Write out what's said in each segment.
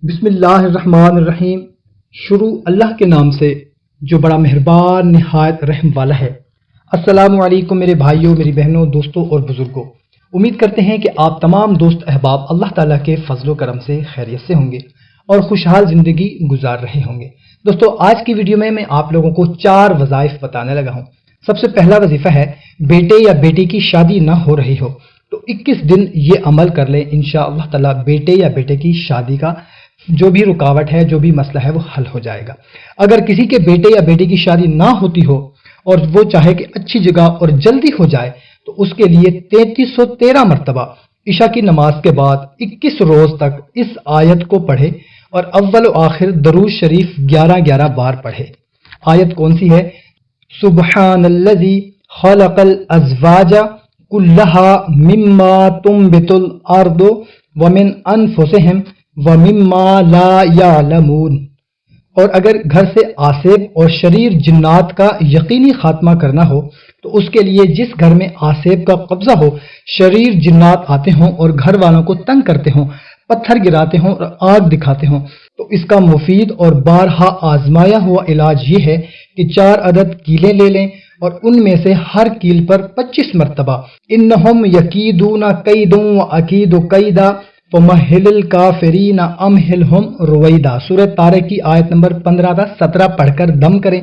بسم اللہ الرحمن الرحیم۔ شروع اللہ کے نام سے جو بڑا مہربان نہایت رحم والا ہے۔ السلام علیکم میرے بھائیوں، میری بہنوں، دوستوں اور بزرگوں۔ امید کرتے ہیں کہ آپ تمام دوست احباب اللہ تعالیٰ کے فضل و کرم سے خیریت سے ہوں گے اور خوشحال زندگی گزار رہے ہوں گے۔ دوستو، آج کی ویڈیو میں آپ لوگوں کو 4 وظائف بتانے لگا ہوں۔ سب سے پہلا وظیفہ ہے، بیٹے یا بیٹی کی شادی نہ ہو رہی ہو تو 21 دن یہ عمل کر لیں، انشاءاللہ تعالیٰ بیٹے یا بیٹے کی شادی کا جو بھی رکاوٹ ہے، جو بھی مسئلہ ہے، وہ حل ہو جائے گا۔ اگر کسی کے بیٹے یا بیٹی کی شادی نہ ہوتی ہو اور وہ چاہے کہ اچھی جگہ اور جلدی ہو جائے تو اس کے لیے 3313 مرتبہ عشاء کی نماز کے بعد 21 روز تک اس آیت کو پڑھے اور اول و آخر درود شریف 11 بار پڑھے۔ آیت کون سی ہے؟ سبحان الذی خلق الازواج کلھا مما تنبت الارض ومن انفسہم وَمِمَّا لَا يَعْلَمُونَ۔ اور اگر گھر سے آصب اور شریر جنات کا یقینی خاتمہ کرنا ہو تو اس کے لیے جس گھر میں آصب کا قبضہ ہو، شریر جنات آتے ہوں اور گھر والوں کو تنگ کرتے ہوں، پتھر گراتے ہوں اور آگ دکھاتے ہوں، تو اس کا مفید اور بارہا آزمایا ہوا علاج یہ ہے کہ 4 عدد کیلیں لے لیں اور ان میں سے ہر کیل پر 25 مرتبہ انہم یکیدون کیدوں واکید کیدا فمہل الکافرین امہلہم رویدا، سورہ طارق کی آیت نمبر 15-17 پڑھ کر دم کریں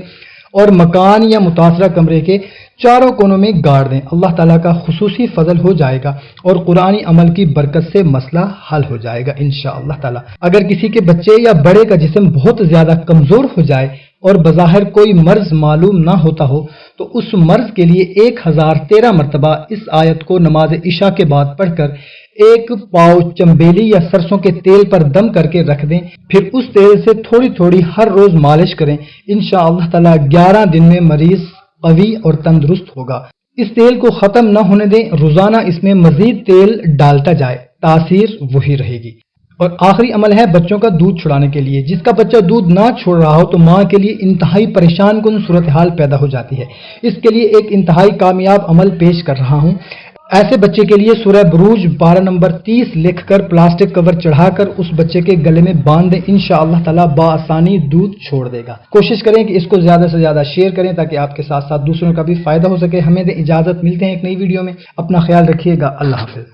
اور مکان یا متاثرہ کمرے کے چاروں کونوں میں گاڑ دیں۔ اللہ تعالیٰ کا خصوصی فضل ہو جائے گا اور قرآنی عمل کی برکت سے مسئلہ حل ہو جائے گا انشاءاللہ تعالیٰ۔ اگر کسی کے بچے یا بڑے کا جسم بہت زیادہ کمزور ہو جائے اور بظاہر کوئی مرض معلوم نہ ہوتا ہو تو اس مرض کے لیے 1013 مرتبہ اس آیت کو نماز عشاء کے بعد پڑھ کر 1 پاؤ چمبیلی یا سرسوں کے تیل پر دم کر کے رکھ دیں، پھر اس تیل سے تھوڑی تھوڑی ہر روز مالش کریں۔ انشاءاللہ تعالی 11 دن میں مریض قوی اور تندرست ہوگا۔ اس تیل کو ختم نہ ہونے دیں، روزانہ اس میں مزید تیل ڈالتا جائے، تاثیر وہی رہے گی۔ اور آخری عمل ہے بچوں کا دودھ چھڑانے کے لیے۔ جس کا بچہ دودھ نہ چھوڑ رہا ہو تو ماں کے لیے انتہائی پریشان کن صورتحال پیدا ہو جاتی ہے۔ اس کے لیے ایک انتہائی کامیاب عمل پیش کر رہا ہوں۔ ایسے بچے کے لیے سورہ بروج 12 نمبر 30 لکھ کر پلاسٹک کور چڑھا کر اس بچے کے گلے میں باندھ دیں، انشاءاللہ تعالیٰ بآسانی دودھ چھوڑ دے گا۔ کوشش کریں کہ اس کو زیادہ سے زیادہ شیئر کریں تاکہ آپ کے ساتھ ساتھ دوسروں کا بھی فائدہ ہو سکے۔ ہمیں دے اجازت، ملتے ہیں ایک نئی ویڈیو میں۔ اپنا خیال رکھیے گا، اللہ حافظ۔